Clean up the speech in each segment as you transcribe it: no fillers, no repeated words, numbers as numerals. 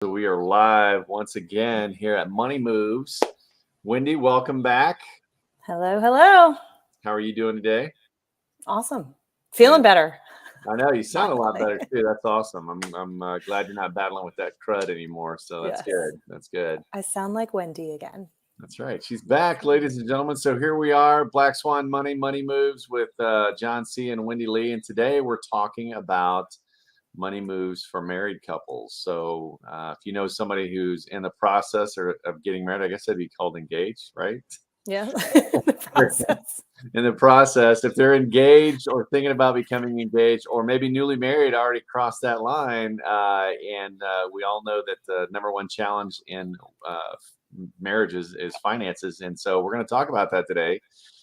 So we are live once again here at Money Moves. Wendy, welcome back. Hello, hello. How are you doing today? Awesome. Feeling better. I know you sound a lot Finally. better too. That's awesome. I'm glad you're not battling with that crud anymore. So that's Yes. good. That's good. I sound like Wendy again. That's right. She's back, ladies and gentlemen. So here we are, Black Swan Money Moves with Jon C and Wendy Lee, and today we're talking about money moves for married couples. So if you know somebody who's in the process of getting married, I guess that'd be called engaged, right? Yeah. The process. In the process, if they're engaged or thinking about becoming engaged, or maybe newly married, already crossed that line. And we all know that the number one challenge in marriages is finances. And so we're going to talk about that today.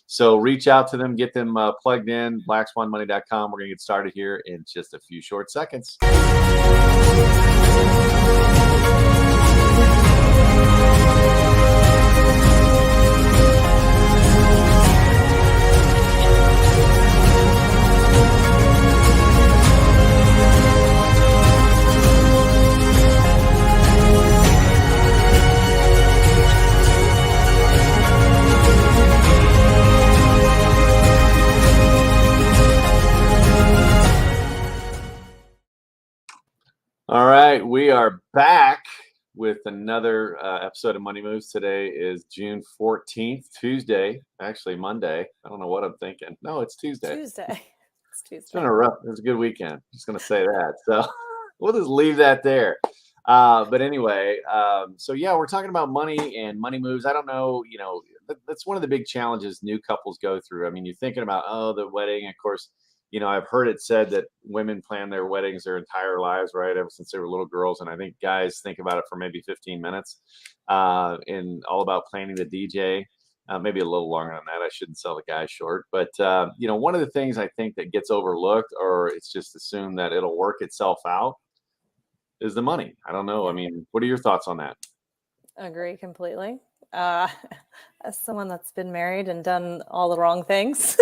So reach out to them, get them plugged in, blackswanmoney.com. We're going to get started here in just a few short seconds. All right, we are back with another episode of Money Moves. Today is June 14th, Tuesday, actually Monday. I don't know what I'm thinking. No, it's Tuesday. It's Tuesday. It's been a good weekend. Just going to say that. So we'll just leave that there. But anyway, so yeah, we're talking about money and money moves. I don't know, that's one of the big challenges new couples go through. I mean, you're thinking about, the wedding, of course. I've heard it said that women plan their weddings their entire lives, right? Ever since they were little girls. And I think guys think about it for maybe 15 minutes and all about planning the DJ, maybe a little longer than that. I shouldn't sell the guy short. But, one of the things I think that gets overlooked, or it's just assumed that it'll work itself out, is the money. I don't know. I mean, what are your thoughts on that? Agree completely. As someone that's been married and done all the wrong things.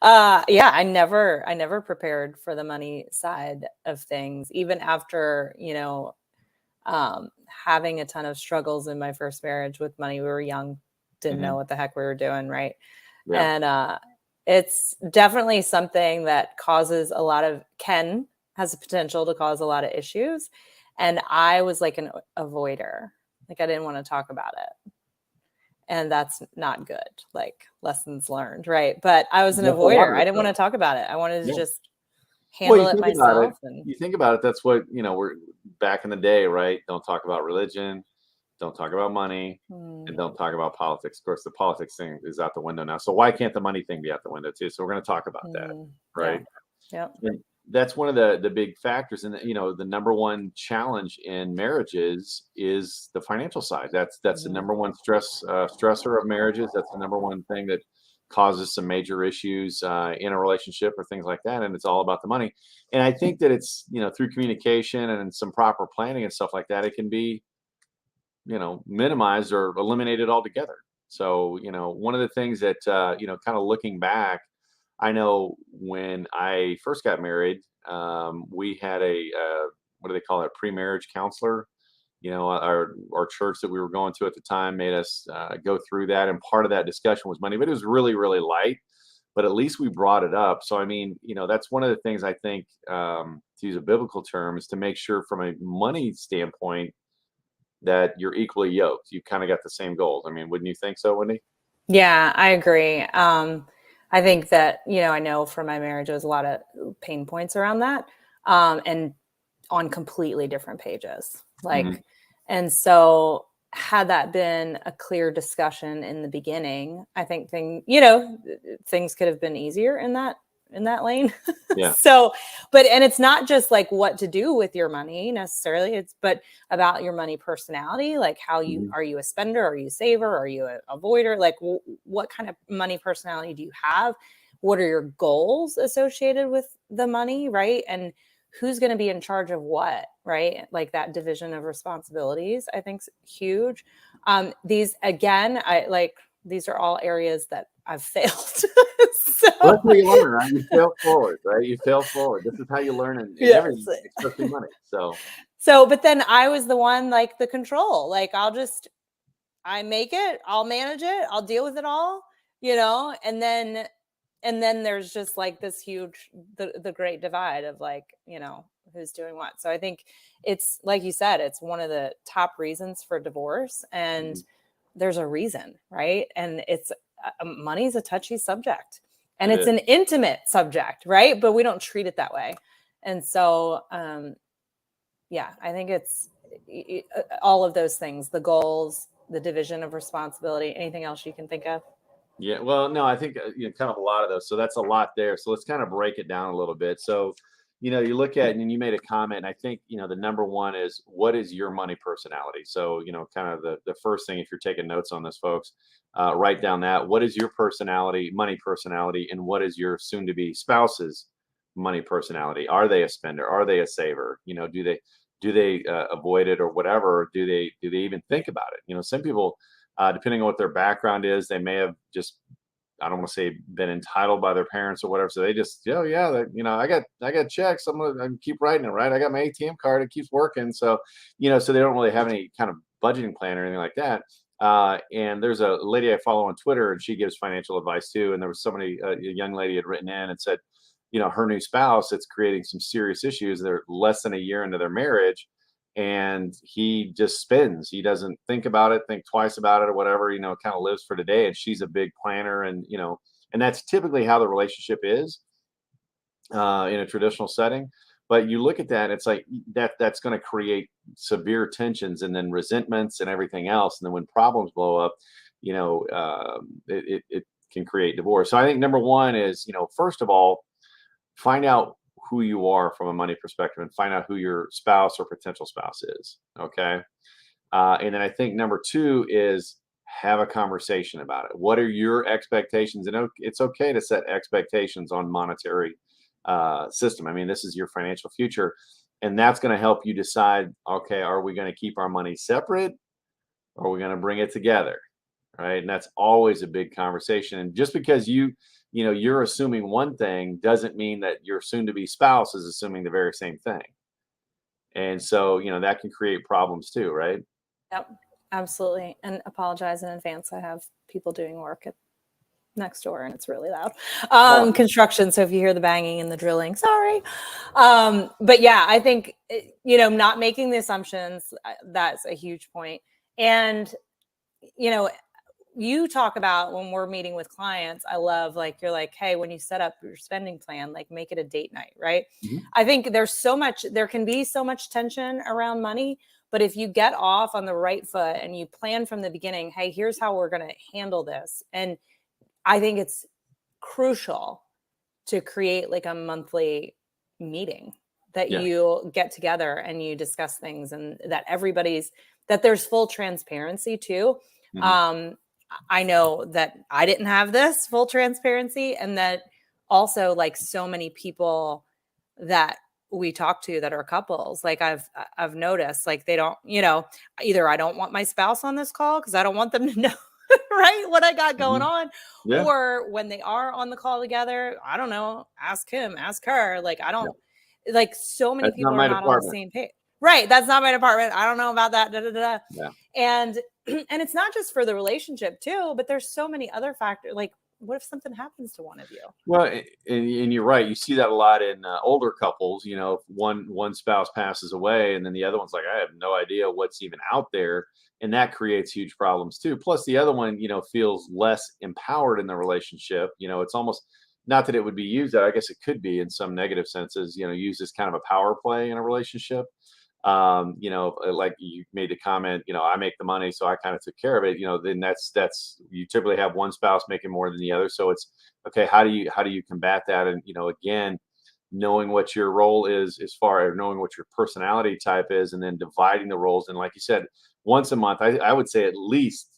I never prepared for the money side of things, even after, having a ton of struggles in my first marriage with money. We were young, didn't know what the heck we were doing. Right. Yeah. And, it's definitely something that has the potential to cause a lot of issues. And I was like an avoider. Like I didn't want to talk about it. And that's not good, like lessons learned, right? But I was an avoider. I didn't want to talk about it. I wanted to just handle it myself. You think about it, that's what, we're back in the day, right? Don't talk about religion, don't talk about money, and don't talk about politics. Of course, the politics thing is out the window now. So why can't the money thing be out the window too? So we're going to talk about that, right? Yeah. That's one of the big factors. And, the number one challenge in marriages is the financial side. That's the number one stressor of marriages. That's the number one thing that causes some major issues in a relationship or things like that. And it's all about the money. And I think that it's, through communication and some proper planning and stuff like that, it can be, minimized or eliminated altogether. So, one of the things that, kind of looking back, I know when I first got married, we had what do they call it? Pre-marriage counselor. Our church that we were going to at the time made us go through that. And part of that discussion was money, but it was really, really light, but at least we brought it up. So, I mean, that's one of the things I think, to use a biblical term, is to make sure from a money standpoint that you're equally yoked. You kind of got the same goals. I mean, wouldn't you think so, Wendy? Yeah, I agree. I think that, I know from my marriage, there was a lot of pain points around that, and on completely different pages. And so had that been a clear discussion in the beginning, I think things could have been easier in that lane. Yeah. And it's not just like what to do with your money necessarily, but about your money personality, like how are you a spender? Are you a saver? Are you an avoider? Like what kind of money personality do you have? What are your goals associated with the money? Right. And who's going to be in charge of what, right? Like that division of responsibilities, I think is huge. These are all areas that I've failed. Well, that's how you learn, right? You fail forward, right? You fail forward. This is how you learn in everything, especially money. So, but then I was the one, like the control, like I make it, I'll manage it, I'll deal with it all, and then there's just like this huge, the great divide of like, who's doing what. So I think it's like you said, it's one of the top reasons for divorce, and there's a reason, right? And it's money's a touchy subject, and it's an intimate subject, right? But we don't treat it that way. And so yeah, I think it's all of those things, the goals, the division of responsibility. Anything else you can think of? Yeah, well, no, I think kind of a lot of those. So that's a lot there. So let's kind of break it down a little bit. So, you look at and you made a comment. And I think the number one is, what is your money personality? So kind of the first thing, if you're taking notes on this, folks, write down that. What is your personality, money personality, and what is your soon-to-be spouse's money personality? Are they a spender? Are they a saver? Do they avoid it or whatever? Or do they even think about it? Some people, depending on what their background is, they may have just, I don't want to say been entitled by their parents or whatever. So they just, oh yeah, I got checks. I can keep writing it, right? I got my ATM card. It keeps working. So, so they don't really have any kind of budgeting plan or anything like that. And there's a lady I follow on Twitter, and she gives financial advice too. And there was somebody, a young lady had written in and said, her new spouse, it's creating some serious issues. They're less than a year into their marriage, and he just spends. He doesn't think about it, think twice about it or whatever, kind of lives for today. And she's a big planner, and and that's typically how the relationship is in a traditional setting. But you look at that, it's like that's going to create severe tensions and then resentments and everything else. And then when problems blow up, it can create divorce. So I think number one is, first of all, find out who you are from a money perspective, and find out who your spouse or potential spouse is. Okay. And then I think number two is, have a conversation about it. What are your expectations? And it's okay to set expectations on monetary system. I mean, this is your financial future, and that's going to help you decide, okay, are we going to keep our money separate, or are we going to bring it together? Right. And that's always a big conversation. And just because you're assuming one thing doesn't mean that your soon-to-be spouse is assuming the very same thing. And so, that can create problems too, right? Yep, absolutely. And apologize in advance. I have people doing work next door, and it's really loud. Construction. So if you hear the banging and the drilling, sorry. But yeah, I think, not making the assumptions, that's a huge point. And, you talk about, when we're meeting with clients, I love, like, you're like, hey, when you set up your spending plan, like, make it a date night, right? I think there can be so much tension around money, but if you get off on the right foot and you plan from the beginning, hey, here's how we're going to handle this. And I think it's crucial to create like a monthly meeting that you get together and you discuss things, and that that there's full transparency too. I know that I didn't have this full transparency, and that also, like, so many people that we talk to that are couples, like I've noticed, like, they don't, either I don't want my spouse on this call because I don't want them to know right what I got going on, or when they are on the call together, I don't know, ask him, ask her, like, I don't like, so many people are not on the same page. Right. That's not my department. I don't know about that. Yeah. And it's not just for the relationship too, but there's so many other factors. Like, what if something happens to one of you? Well, and you're right. You see that a lot in older couples. One spouse passes away, and then the other one's like, I have no idea what's even out there, and that creates huge problems too. Plus, the other one, feels less empowered in the relationship. It's almost, not that it would be used, I guess it could be in some negative senses, used as kind of a power play in a relationship. Like you made the comment, I make the money, so I kind of took care of it, then that's you typically have one spouse making more than the other. So it's okay, how do you combat that? And again, knowing what your role is, as far as knowing what your personality type is, and then dividing the roles. And like you said, once a month, I would say at least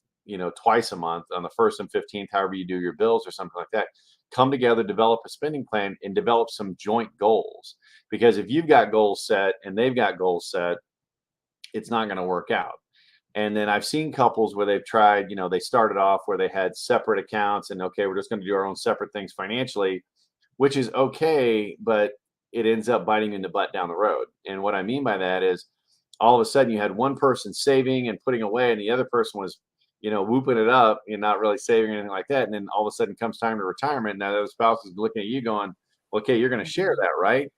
twice a month, on the 1st and 15th, however you do your bills or something like that, come together, develop a spending plan, and develop some joint goals. Because if you've got goals set and they've got goals set, it's not going to work out. And then I've seen couples where they've tried, they started off where they had separate accounts, and okay, we're just going to do our own separate things financially, which is okay, but it ends up biting you in the butt down the road. And what I mean by that is, all of a sudden you had one person saving and putting away, and the other person was, whooping it up and not really saving or anything like that. And then all of a sudden comes time to retirement. Now the spouse is looking at you going, okay, you're going to share that, right?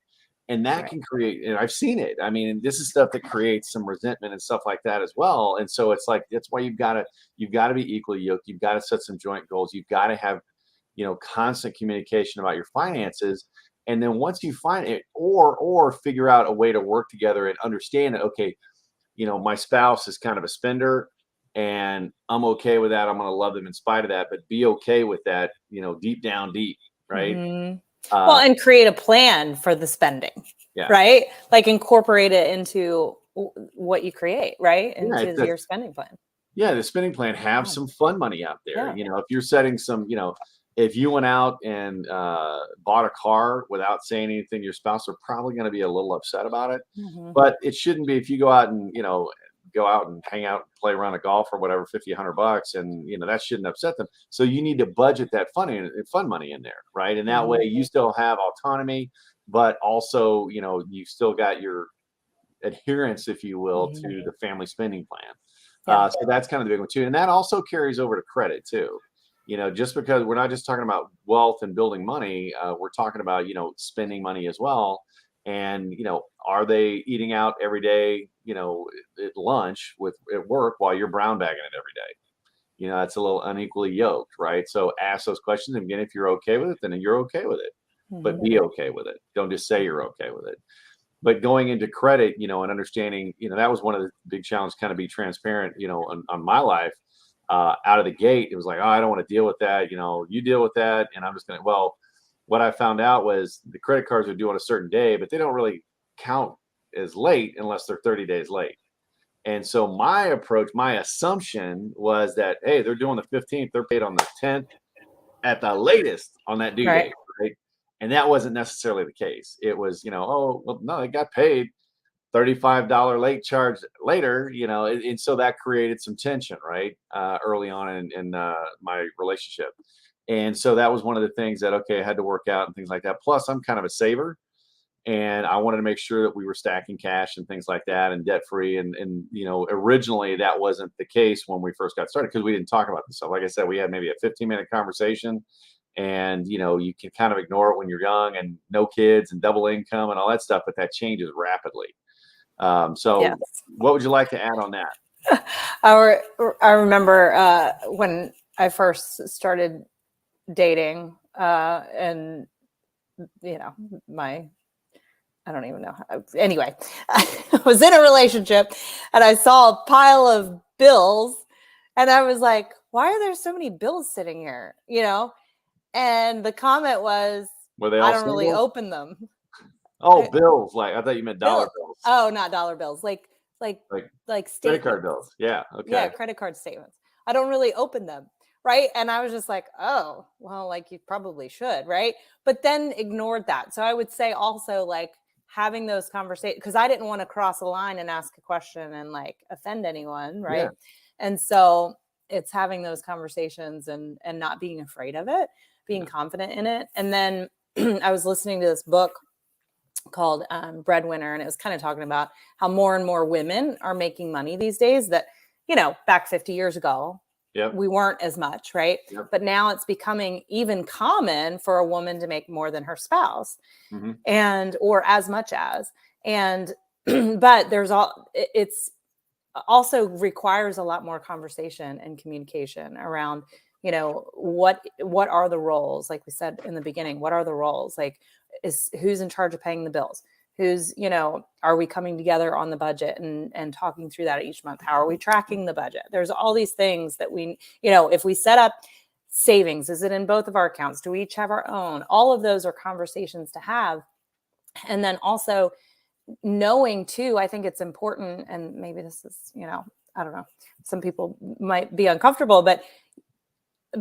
And that Right. can create, and I've seen it. I mean, this is stuff that creates some resentment and stuff like that as well. And so it's like, that's why you've got to be equally yoked. You've got to set some joint goals. You've got to have, constant communication about your finances. And then once you find it, or figure out a way to work together and understand that, okay, my spouse is kind of a spender, and I'm okay with that. I'm going to love them in spite of that, but be okay with that, deep down deep, right? Mhm. Well, Uh, and create a plan for the spending, yeah. right? Like incorporate it into what you create, right? Yeah. Into your spending plan. Yeah, the spending plan, have Yeah. some fun money out there. Yeah. If you're setting some, if you went out and bought a car without saying anything to your spouse, are probably going to be a little upset about it. Mhm. But it shouldn't be if you go out and, go out and hang out, play around a golf or whatever, 50, $100, and that shouldn't upset them. So you need to budget that fun money in there, right? And that way Mhm. you still have autonomy, but also, you still got your adherence, if you will, Mhm. to the family spending plan. Yeah. So that's kind of the big one too, and that also carries over to credit too. Just because we're not just talking about wealth and building money, we're talking about spending money as well. And are they eating out every day? At lunch at work while you're brown bagging it every day. That's a little unequally yoked, right? So ask those questions, and again, if you're okay with it, then you're okay with it. But Mhm. be okay with it. Don't just say you're okay with it. But going into credit, and understanding, that was one of the big challenges, kind of be transparent, on my life. Out of the gate, it was like, oh, I don't want to deal with that. You deal with that, and I'm just gonna. Well, what I found out was the credit cards are due on a certain day, but they don't really count as late unless they're 30 days late. And so my approach, my assumption was that, hey, they're due on the 15th, they're paid on the 10th at the latest on that due Right. date, right? And that wasn't necessarily the case. It was, oh, well, no, they got paid $35 late charge later, and so that created some tension, right? Early on in my relationship. And so that was one of the things that, okay, I had to work out and things like that. Plus, I'm kind of a saver, and I wanted to make sure that we were stacking cash and things like that and debt free. And originally that wasn't the case when we first got started because we didn't talk about this stuff. Like I said, we had maybe a 15-minute conversation, and you can kind of ignore it when you're young and no kids and double income and all that stuff, but that changes rapidly. So Yes. what would you like to add on that? I remember when I first started dating, and my I don't even know. Anyway, I was in a relationship and I saw a pile of bills and I was like, why are there so many bills sitting here? And the comment was, Were they I all don't really single? open them. Oh, bills. Like, I thought you meant dollar Bill. bills, Oh, not dollar bills. Like like like credit card statements. bills. Yeah. Yeah, Okay. credit card statements. I don't really open them. Right. And I was just like, oh, well, like you probably should. Right. But then ignored that. So I would say also like having those conversations because I didn't want to cross a line and ask a question and like offend anyone. Yeah. Right. And so it's having those conversations and not being afraid of it, being Yeah. confident in it. And then I was listening to this book called Breadwinner, and it was kind of talking about how more and more women are making money these days that, back 50 years ago, Yep. we weren't as much, right? Yep. But now it's becoming even common for a woman to make more than her spouse Mm-hmm. and or as much as. And but it's also requires a lot more conversation and communication around what are the roles, like we said in the beginning, what are the roles, like who's in charge of paying the bills, who's are we coming together on the budget and talking through that each month, how are we tracking the budget, there's all these things that we if we set up savings, is it in both of our accounts, do we each have our own, all of those are conversations to have. And then also knowing too, I think it's important, and maybe this is, I don't know, some people might be uncomfortable, but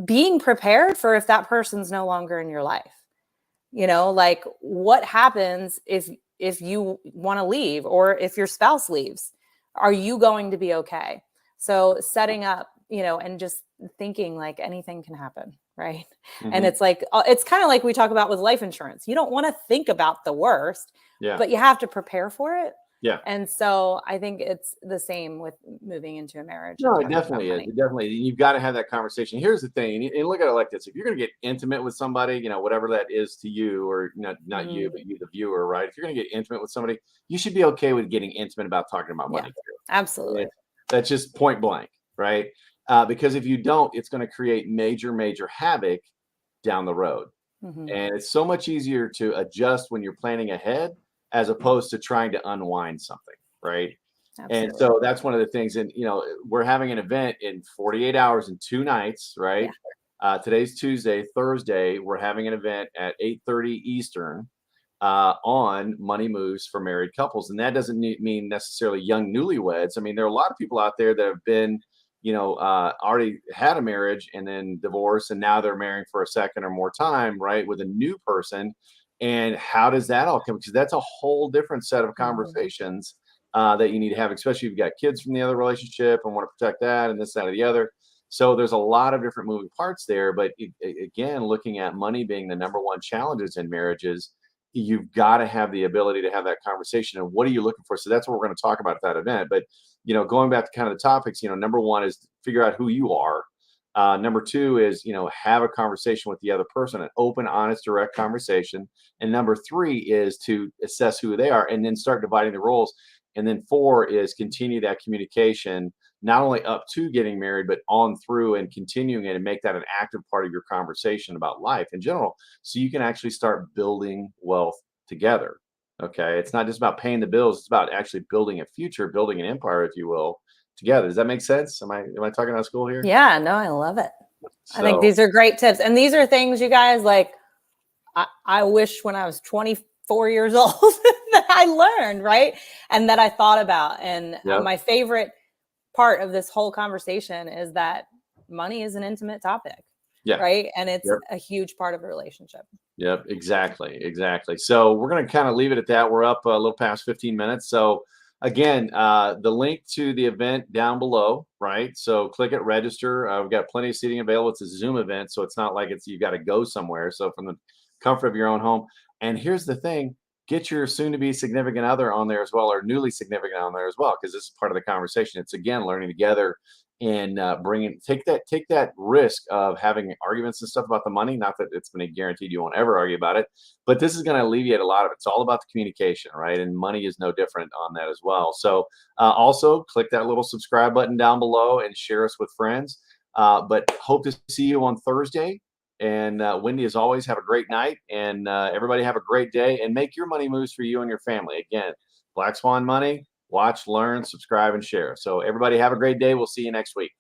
being prepared for if that person's no longer in your life. Like what happens if you want to leave or if your spouse leaves, are you going to be okay? So setting up, and just thinking like anything can happen, right? And Mm-hmm. it's like it's kind of like we talk about with life insurance, you don't want to think about the worst, Yeah. but you have to prepare for it. Yeah. And so I think it's the same with moving into a marriage and No, it talking about definitely is. money. It definitely, you've got to have that conversation. Here's the thing, and look at it like this: if you're going to get intimate with somebody, whatever that is to you, or not you, Mhm. but you, the viewer, right? If you're going to get intimate with somebody, you should be okay with getting intimate about talking about Yeah, money too. absolutely. That's just point blank, right? Because if you don't, it's going to create major, major havoc down the road. Mhm. And it's so much easier to adjust when you're planning ahead as opposed to trying to unwind something, right? And Absolutely. so that's one of the things. And we're having an event in 48 hours and 2 nights, right? Yeah. Today's Tuesday. Thursday, we're having an event at 8:30 Eastern on money moves for married couples, and that doesn't mean necessarily young newlyweds. I mean, there are a lot of people out there that have been, already had a marriage and then divorced, and now they're marrying for a second or more time, right, with a new person. And how does that all come? Because that's a whole different set of Mhm. conversations that you need to have, especially if you've got kids from the other relationship and want to protect that and this, that, or the other. So there's a lot of different moving parts there. But again, looking at money being the number one challenges in marriages, you've got to have the ability to have that conversation. And what are you looking for? So that's what we're going to talk about at that event. But going back to kind of the topics, number one is figure out who you are. Number two is have a conversation with the other person, an open, honest, direct conversation. And number three is to assess who they are and then start dividing the roles. And then four is continue that communication, not only up to getting married, but on through and continuing it, and make that an active part of your conversation about life in general, so you can actually start building wealth together. Okay. It's not just about paying the bills, it's about actually building a future, building an empire, if you will, together. Does that make sense? Am I talking out of school here? Yeah, no, I love it. I think So these are great tips. And these are things, you guys, like I wish when I was 24 years old that I learned, right? And that I thought about. And yep. my favorite part of this whole conversation is that money is an intimate topic, Yeah. right? And it's Yep. a huge part of a relationship. Yep, exactly. So we're going to kind of leave it at that. We're up a little past 15 minutes. So again, the link to the event down below, right? So click it, register. We've got plenty of seating available. It's a Zoom event, so it's not like you got to go somewhere. So from the comfort of your own home. And here's the thing: get your soon-to-be significant other on there as well, or newly significant on there as well, because this is part of the conversation. It's again learning together and take that risk of having arguments and stuff about the money. Not that it's going to guaranteed you won't ever argue about it, but this is going to alleviate a lot of it. It's all about the communication, right? And money is no different on that as well. So also click that little subscribe button down below and share us with friends. But hope to see you on Thursday. And Wendy, as always, have a great night, and everybody have a great day, and make your money moves for you and your family. Again, Black Swan Money. Watch, learn, subscribe, and share. So everybody have a great day. We'll see you next week.